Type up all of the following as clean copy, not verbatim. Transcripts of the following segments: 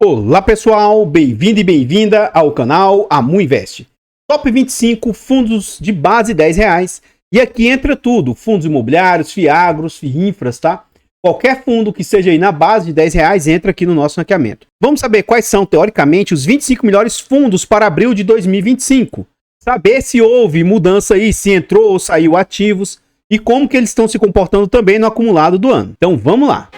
Olá pessoal, bem-vindo e bem-vinda ao canal Amu Invest. Top 25 fundos de base R$10. E aqui entra tudo, fundos imobiliários, FIAGROS, FIINFRAS, tá? Qualquer fundo que seja aí na base de R$10 entra aqui no nosso ranqueamento. Vamos saber quais são, teoricamente, os 25 melhores fundos para abril de 2025. Saber se houve mudança aí, se entrou ou saiu ativos e como que eles estão se comportando também no acumulado do ano. Então vamos lá.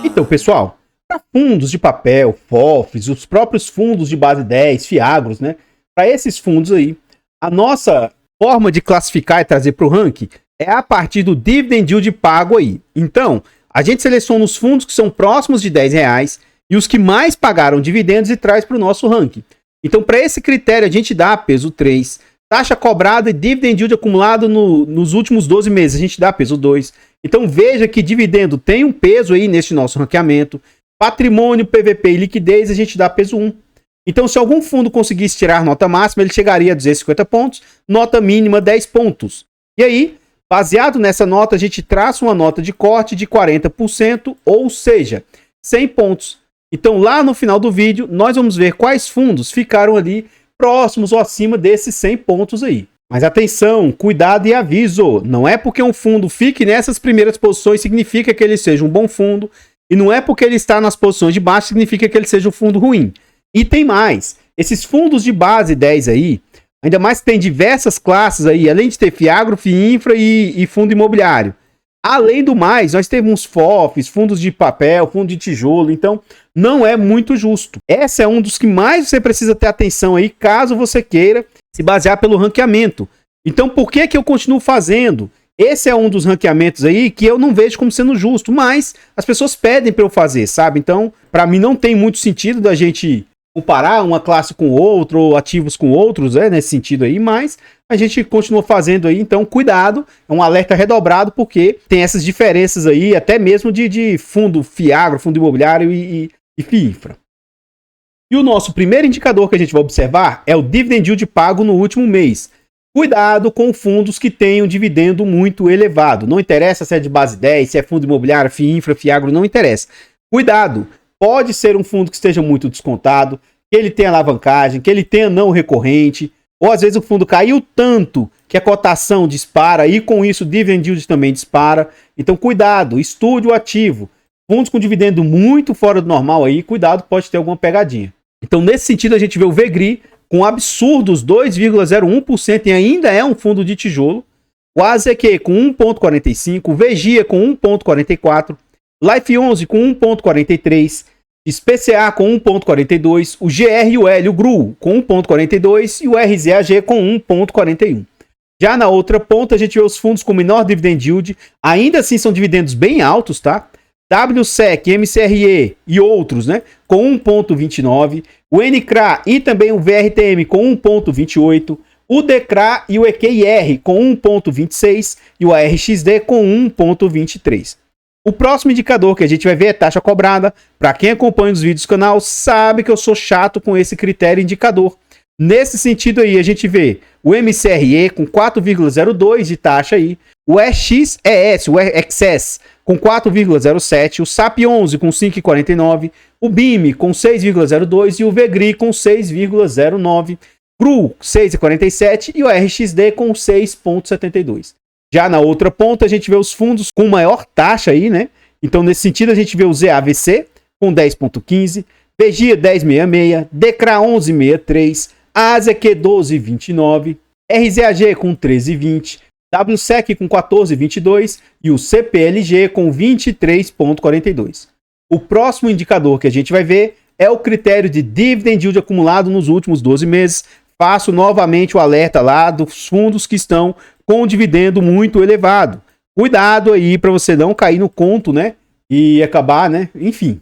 Então, pessoal, para fundos de papel, FOFs, os próprios fundos de base 10, FIAGROS, né? Para esses fundos aí, a nossa forma de classificar e trazer para o ranking é a partir do dividend yield pago aí. Então, a gente seleciona os fundos que são próximos de R$10 e os que mais pagaram dividendos e traz para o nosso ranking. Então, para esse critério, a gente dá peso 3, taxa cobrada e dividend yield acumulado nos últimos 12 meses, a gente dá peso 2. Então, veja que dividendo tem um peso aí nesse nosso ranqueamento. Patrimônio, PVP e liquidez, a gente dá peso 1. Então, se algum fundo conseguisse tirar nota máxima, ele chegaria a 250 pontos, nota mínima 10 pontos. E aí, baseado nessa nota, a gente traça uma nota de corte de 40%, ou seja, 100 pontos. Então, lá no final do vídeo, nós vamos ver quais fundos ficaram ali próximos ou acima desses 100 pontos aí. Mas atenção, cuidado e aviso, não é porque um fundo fique nessas primeiras posições significa que ele seja um bom fundo, e não é porque ele está nas posições de baixo significa que ele seja um fundo ruim. E tem mais, esses fundos de base 10 aí, ainda mais que tem diversas classes aí, além de ter FIAGRO, FIINFRA e fundo imobiliário. Além do mais, nós temos FOFs, fundos de papel, fundo de tijolo, então não é muito justo. Esse é um dos que mais você precisa ter atenção aí, caso você queira se basear pelo ranqueamento. Então por que eu continuo fazendo? Esse é um dos ranqueamentos aí que eu não vejo como sendo justo, mas as pessoas pedem para eu fazer, sabe? Então, para mim não tem muito sentido da gente comparar uma classe com outra ou ativos com outros, nesse sentido aí, mas a gente continua fazendo aí, então cuidado, é um alerta redobrado porque tem essas diferenças aí, até mesmo de fundo FIAGRO, fundo imobiliário e FIINFRA. E o nosso primeiro indicador que a gente vai observar é o dividend yield pago no último mês. Cuidado com fundos que tenham dividendo muito elevado, não interessa se é de base 10, se é fundo imobiliário, FIINFRA, FIAGRO, não interessa. Cuidado! Pode ser um fundo que esteja muito descontado, que ele tenha alavancagem, que ele tenha não recorrente, ou às vezes o fundo caiu tanto que a cotação dispara e com isso o dividend yield também dispara. Então cuidado, estude o ativo. Fundos com dividendo muito fora do normal aí, cuidado, pode ter alguma pegadinha. Então nesse sentido a gente vê o VEGRI com absurdos 2,01% e ainda é um fundo de tijolo. O AZQ com 1,45%, o VEGIA com 1,44%, Life 11 com 1,43%, SPCA com 1,42%, o GRUL, o GRU, com 1,42% e o RZAG com 1,41%. Já na outra ponta, a gente vê os fundos com menor dividend yield, ainda assim são dividendos bem altos, tá? WSEC, MCRE e outros, né? Com 1,29%, o NCRA e também o VRTM com 1,28%, o DECRA e o EQIR com 1,26% e o ARXD com 1,23%. O próximo indicador que a gente vai ver é taxa cobrada. Para quem acompanha os vídeos do canal, sabe que eu sou chato com esse critério indicador. Nesse sentido aí, a gente vê o MCRE com 4,02 de taxa aí, o XES, o XS, com 4,07, o SAP11 com 5,49, o BIM com 6,02 e o VEGRI com 6,09, GRU 6,47 e o RXD com 6,72. Já na outra ponta, a gente vê os fundos com maior taxa aí, né? Então, nesse sentido, a gente vê o ZAVC com 10,15, VEGIA 10,66, DECRA 11,63, AZQ 12,29, RZAG com 13,20, WSEC com 14,22 e o CPLG com 23,42. O próximo indicador que a gente vai ver é o critério de dividend yield acumulado nos últimos 12 meses. Faço novamente o alerta lá dos fundos que estão com um dividendo muito elevado. Cuidado aí para você não cair no conto, né? E acabar, né? Enfim.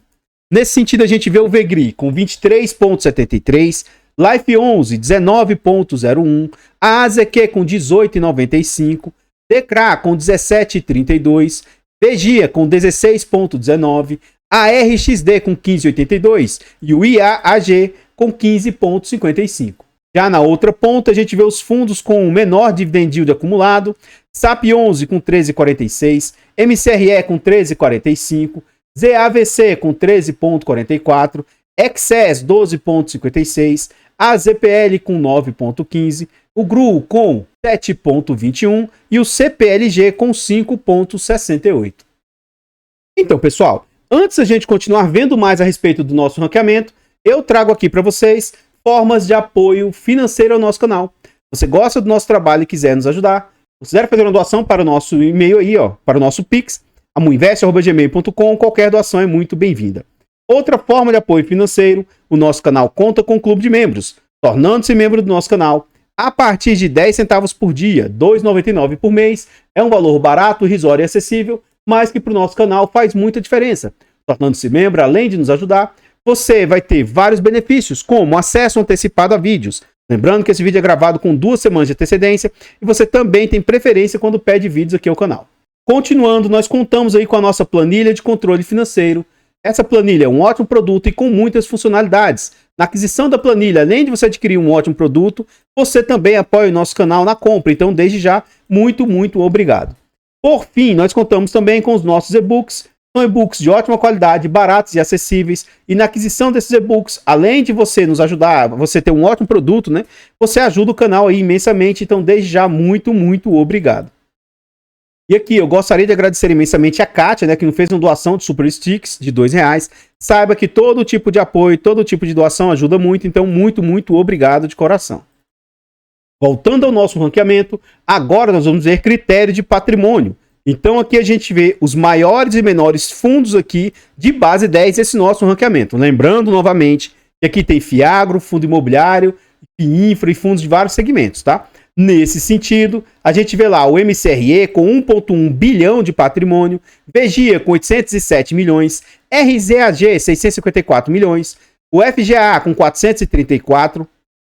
Nesse sentido, a gente vê o VEGRI com 23,73, Life 11, 19,01, a AZQ com 18,95, DECRA com 17,32, VEGIA com 16,19, a RXD com 15,82 e o IAAG com 15,55. Já na outra ponta, a gente vê os fundos com o menor dividend yield acumulado. SAP11 com 13,46, MCRE com 13,45, ZAVC com 13,44, XS 12,56, AZPL com 9,15, o GRU com 7,21 e o CPLG com 5,68. Então, pessoal, antes da gente continuar vendo mais a respeito do nosso ranqueamento, eu trago aqui para vocês formas de apoio financeiro ao nosso canal. Você gosta do nosso trabalho e quiser nos ajudar, quiser fazer uma doação para o nosso e-mail aí, para o nosso Pix, amuinvest@gmail.com, qualquer doação é muito bem-vinda. Outra forma de apoio financeiro, o nosso canal conta com um clube de membros. Tornando-se membro do nosso canal, a partir de 10 centavos por dia, R$ 2,99 por mês, é um valor barato, irrisório e acessível, mas que para o nosso canal faz muita diferença. Tornando-se membro, além de nos ajudar, você vai ter vários benefícios, como acesso antecipado a vídeos. Lembrando que esse vídeo é gravado com 2 semanas de antecedência e você também tem preferência quando pede vídeos aqui ao canal. Continuando, nós contamos aí com a nossa planilha de controle financeiro. Essa planilha é um ótimo produto e com muitas funcionalidades. Na aquisição da planilha, além de você adquirir um ótimo produto, você também apoia o nosso canal na compra. Então, desde já, muito obrigado. Por fim, nós contamos também com os nossos e-books. São e-books de ótima qualidade, baratos e acessíveis. E na aquisição desses e-books, além de você nos ajudar, você ter um ótimo produto, né? Você ajuda o canal aí imensamente. Então, desde já, muito obrigado. E aqui eu gostaria de agradecer imensamente a Kátia, né, que nos fez uma doação de Super Sticks de R$2. Saiba que todo tipo de apoio, todo tipo de doação ajuda muito, então muito obrigado de coração. Voltando ao nosso ranqueamento, agora nós vamos ver critério de patrimônio. Então aqui a gente vê os maiores e menores fundos aqui de base 10 desse nosso ranqueamento. Lembrando novamente que aqui tem Fiagro, fundo imobiliário, infra e fundos de vários segmentos, tá? Nesse sentido, a gente vê lá o MCRE com 1,1 bilhão de patrimônio, Vegia com 807 milhões, RZAG 654 milhões, o FGA com 434,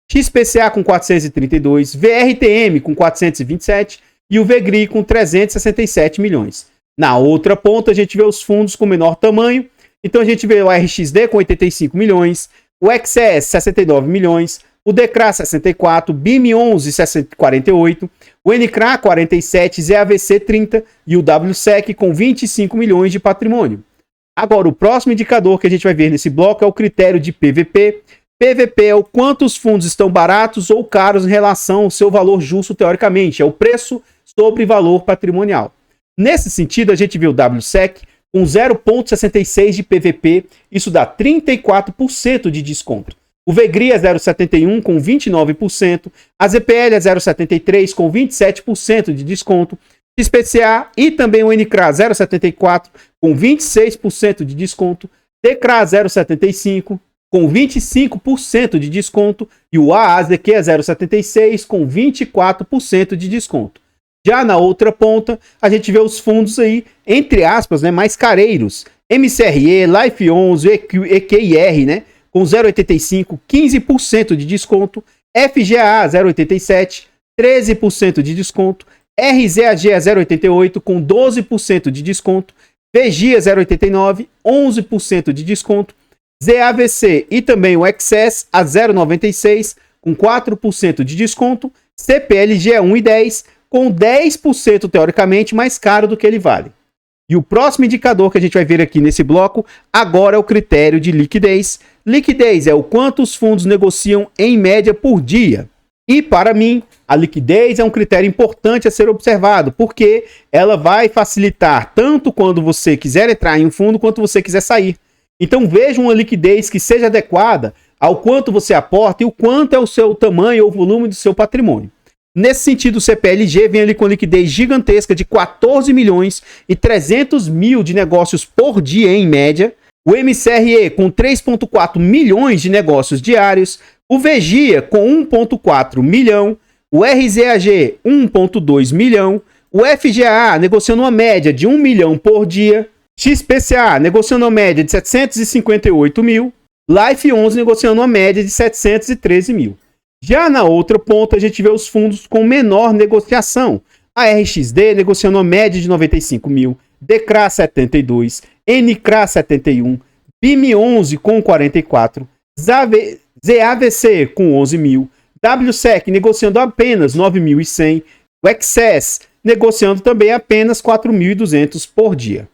XPCA com 432, VRTM com 427 e o VGRI com 367 milhões. Na outra ponta, a gente vê os fundos com menor tamanho, então a gente vê o RXD com 85 milhões, o XS 69 milhões, o DECRA 64, BIM 11 48, o NCRA 47, ZAVC 30 e o WSEC com 25 milhões de patrimônio. Agora, o próximo indicador que a gente vai ver nesse bloco é o critério de PVP. PVP é o quanto os fundos estão baratos ou caros em relação ao seu valor justo teoricamente, é o preço sobre valor patrimonial. Nesse sentido, a gente vê o WSEC com 0,66 de PVP, isso dá 34% de desconto. O VGRI é 0,71 com 29%, a ZPL é 0,73 com 27% de desconto, XPCA e também o NCRA 0,74 com 26% de desconto, DECRA 0,75 com 25% de desconto e o AAZQ é 0,76 com 24% de desconto. Já na outra ponta, a gente vê os fundos aí, entre aspas, né, mais careiros, MCRE, Life 11, EQIR, né? Com 0,85, 15% de desconto, FGA 0,87, 13% de desconto, RZAG 0,88 com 12% de desconto, VGIA 0,89, 11% de desconto, ZAVC e também o XS a 0,96 com 4% de desconto, CPLG a 1,10 com 10% teoricamente mais caro do que ele vale. E o próximo indicador que a gente vai ver aqui nesse bloco agora é o critério de liquidez. Liquidez é o quanto os fundos negociam em média por dia. E para mim, a liquidez é um critério importante a ser observado, porque ela vai facilitar tanto quando você quiser entrar em um fundo, quanto você quiser sair. Então veja uma liquidez que seja adequada ao quanto você aporta e o quanto é o seu tamanho ou volume do seu patrimônio. Nesse sentido, o CPLG vem ali com liquidez gigantesca de 14 milhões e 300 mil de negócios por dia em média. O MCRE com 3,4 milhões de negócios diários. O VGIA com 1,4 milhão. O RZAG 1,2 milhão. O FGA negociando uma média de 1 milhão por dia. XPCA negociando uma média de 758 mil. Life 11 negociando uma média de 713 mil. Já na outra ponta, a gente vê os fundos com menor negociação. A RXD negociando uma média de 95 mil, DECRA 72, NCRA 71, BIM 11 com 44, ZAVC com 11 mil, WSEC negociando apenas 9.100, o XS negociando também apenas 4.200 por dia.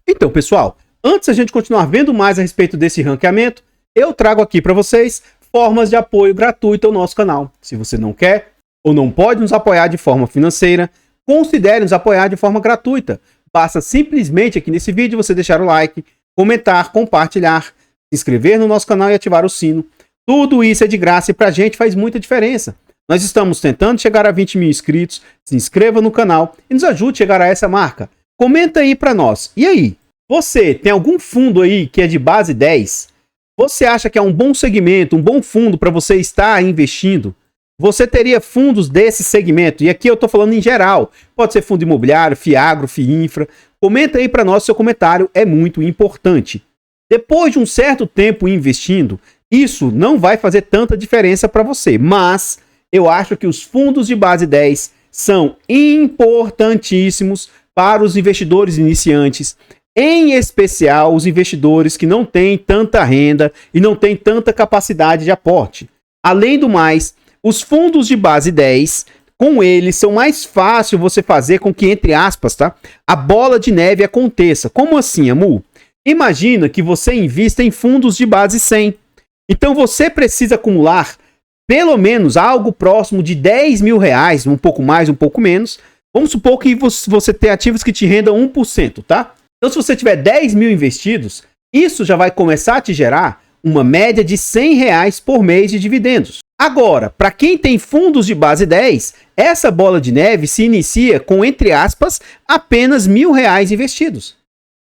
Então, pessoal, antes a gente continuar vendo mais a respeito desse ranqueamento, eu trago aqui para vocês formas de apoio gratuito ao nosso canal. Se você não quer ou não pode nos apoiar de forma financeira, considere nos apoiar de forma gratuita. Basta simplesmente aqui nesse vídeo você deixar o like, comentar, compartilhar, se inscrever no nosso canal e ativar o sino. Tudo isso é de graça e pra gente faz muita diferença. Nós estamos tentando chegar a 20 mil inscritos. Se inscreva no canal e nos ajude a chegar a essa marca. Comenta aí pra nós. E aí, você tem algum fundo aí que é de base 10? Você acha que é um bom segmento, um bom fundo para você estar investindo? Você teria fundos desse segmento? E aqui eu estou falando em geral. Pode ser fundo imobiliário, FIAGRO, FIINFRA. Comenta aí para nós, seu comentário é muito importante. Depois de um certo tempo investindo, isso não vai fazer tanta diferença para você. Mas eu acho que os fundos de base 10 são importantíssimos para os investidores iniciantes. Em especial, os investidores que não têm tanta renda e não têm tanta capacidade de aporte. Além do mais, os fundos de base 10, com eles, são mais fácil você fazer com que, entre aspas, tá, a bola de neve aconteça. Como assim, Amu? Imagina que você invista em fundos de base 100. Então, você precisa acumular pelo menos algo próximo de 10 mil reais, um pouco mais, um pouco menos. Vamos supor que você tem ativos que te rendam 1%, tá? Então, se você tiver 10 mil investidos, isso já vai começar a te gerar uma média de R$100 por mês de dividendos. Agora, para quem tem fundos de base 10, essa bola de neve se inicia com, entre aspas, apenas R$1.000 investidos.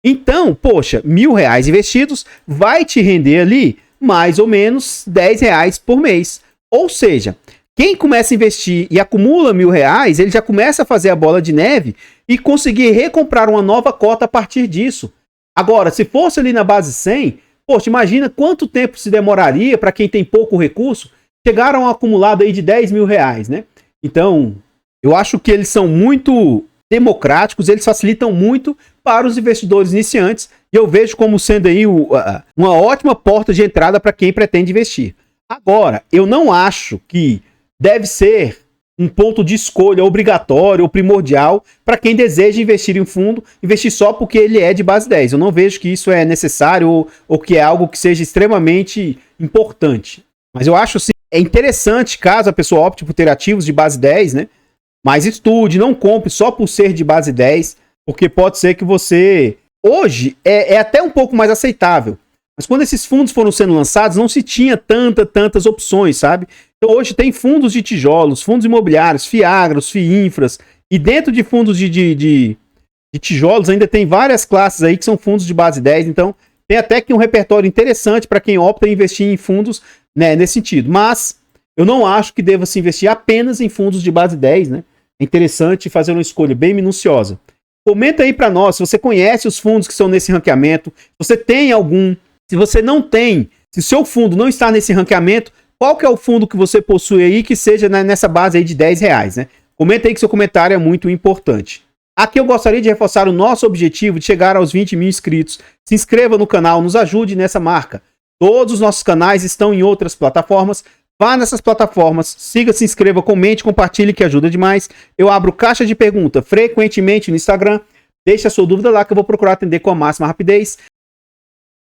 Então, poxa, R$1.000 investidos vai te render ali mais ou menos R$10 por mês. Ou seja, quem começa a investir e acumula R$1.000, ele já começa a fazer a bola de neve e conseguir recomprar uma nova cota a partir disso. Agora, se fosse ali na base 100, poxa, imagina quanto tempo se demoraria para quem tem pouco recurso chegar a um acumulado aí de R$10.000, né? Então, eu acho que eles são muito democráticos, eles facilitam muito para os investidores iniciantes e eu vejo como sendo aí uma ótima porta de entrada para quem pretende investir. Agora, eu não acho que deve ser um ponto de escolha obrigatório ou primordial para quem deseja investir em um fundo, investir só porque ele é de base 10. Eu não vejo que isso é necessário ou que é algo que seja extremamente importante. Mas eu acho sim, é interessante caso a pessoa opte por ter ativos de base 10, né? Mas estude, não compre só por ser de base 10, porque pode ser que você... Hoje é até um pouco mais aceitável. Mas quando esses fundos foram sendo lançados, não se tinha tantas opções, sabe? Então hoje tem fundos de tijolos, fundos imobiliários, FIAGROS, FIINFRAs, e dentro de fundos de tijolos ainda tem várias classes aí que são fundos de base 10, então tem até que um repertório interessante para quem opta em investir em fundos, né, nesse sentido. Mas eu não acho que deva se investir apenas em fundos de base 10, né? É interessante fazer uma escolha bem minuciosa. Comenta aí para nós se você conhece os fundos que estão nesse ranqueamento, se você tem algum. Se você não tem, se o seu fundo não está nesse ranqueamento, qual que é o fundo que você possui aí que seja nessa base aí de R$10, né? Comenta aí que seu comentário é muito importante. Aqui eu gostaria de reforçar o nosso objetivo de chegar aos 20 mil inscritos. Se inscreva no canal, nos ajude nessa marca. Todos os nossos canais estão em outras plataformas. Vá nessas plataformas, siga, se inscreva, comente, compartilhe que ajuda demais. Eu abro caixa de pergunta frequentemente no Instagram. Deixe a sua dúvida lá que eu vou procurar atender com a máxima rapidez.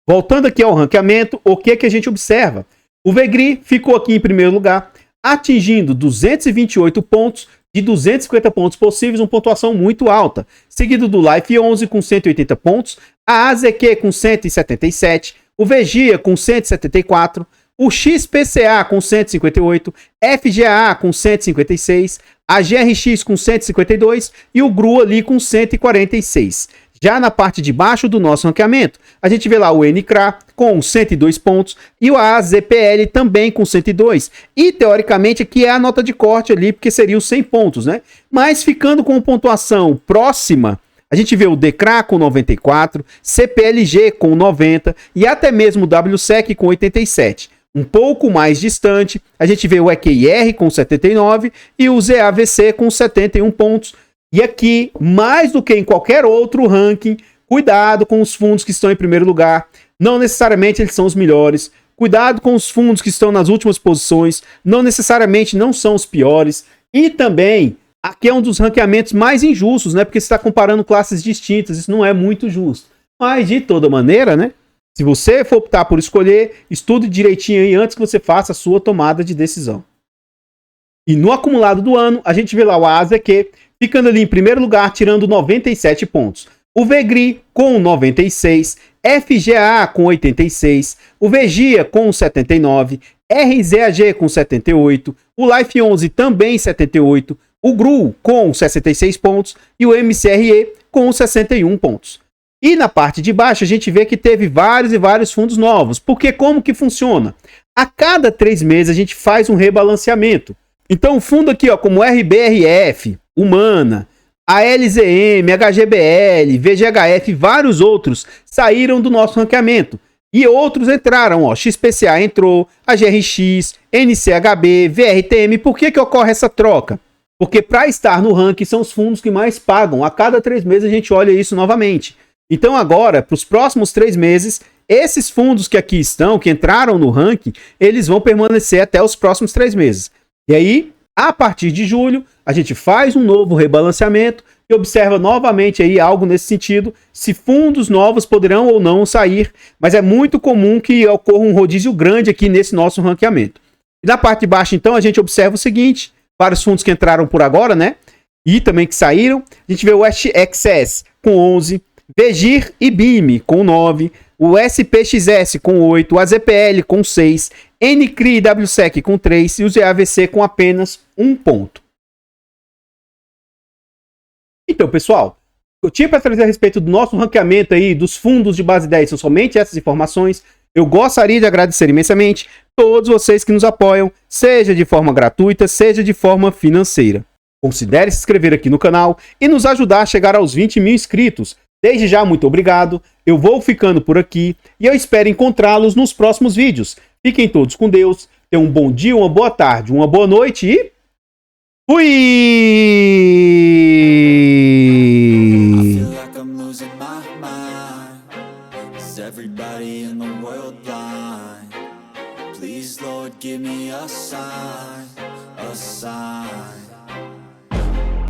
Voltando aqui ao ranqueamento, o que a gente observa? O VEGRI ficou aqui em primeiro lugar, atingindo 228 pontos de 250 pontos possíveis, uma pontuação muito alta. Seguido do Life 11 com 180 pontos, a AZQ com 177, o VEGIA com 174, o XPCA com 158, FGAA com 156, a GRX com 152 e o GRU ali com 146. Já na parte de baixo do nosso ranqueamento, a gente vê lá o NCRA com 102 pontos e o AZPL também com 102. E, teoricamente, aqui é a nota de corte ali, porque seria os 100 pontos, né? Mas ficando com pontuação próxima, a gente vê o DCRA com 94, CPLG com 90 e até mesmo o WSEC com 87. Um pouco mais distante, a gente vê o EQIR com 79 e o ZAVC com 71 pontos. E aqui, mais do que em qualquer outro ranking, cuidado com os fundos que estão em primeiro lugar. Não necessariamente eles são os melhores. Cuidado com os fundos que estão nas últimas posições. Não necessariamente não são os piores. E também, Aqui é um dos ranqueamentos mais injustos, né? Porque você está comparando classes distintas, isso não é muito justo. Mas, de toda maneira, né? Se você for optar por escolher, estude direitinho aí antes que você faça a sua tomada de decisão. E no acumulado do ano, a gente vê lá o AZQ ficando ali em primeiro lugar, tirando 97 pontos. O VEGRI com 96, FGA com 86, o VEGIA com 79, RZAG com 78, o Life 11 também 78, o GRU com 66 pontos e o MCRE com 61 pontos. E na parte de baixo a gente vê que teve vários e vários fundos novos. Porque como que funciona? A cada 3 meses a gente faz um rebalanceamento. Então o fundo aqui, ó, como RBRF, Humana, a LZM, HGBL, VGHF e vários outros saíram do nosso ranqueamento. E outros entraram, ó, XPCA entrou, a GRX, NCHB, VRTM. Por que ocorre essa troca? Porque para estar no ranking são os fundos que mais pagam. A cada 3 meses a gente olha isso novamente. Então agora, para os próximos 3 meses, esses fundos que aqui estão, que entraram no ranking, eles vão permanecer até os próximos 3 meses. E aí, a partir de julho, a gente faz um novo rebalanceamento e observa novamente aí algo nesse sentido, se fundos novos poderão ou não sair, mas é muito comum que ocorra um rodízio grande aqui nesse nosso ranqueamento. E na parte de baixo, então, a gente observa o seguinte, vários fundos que entraram por agora, né? E também que saíram. A gente vê o XS com 11, VGIR e BIM com 9, o SPXS com 8, o AZPL com 6, NCRI e WSEC com 3 e o ZAVC com apenas 1 ponto. Então, pessoal, eu tinha para trazer a respeito do nosso ranqueamento aí, dos fundos de base 10, são somente essas informações. Eu gostaria de agradecer imensamente todos vocês que nos apoiam, seja de forma gratuita, seja de forma financeira. Considere se inscrever aqui no canal e nos ajudar a chegar aos 20 mil inscritos. Desde já, muito obrigado. Eu vou ficando por aqui e eu espero encontrá-los nos próximos vídeos. Fiquem todos com Deus. Tenham um bom dia, uma boa tarde, uma boa noite e... fui! Please, Lord, give me a sign, a sign.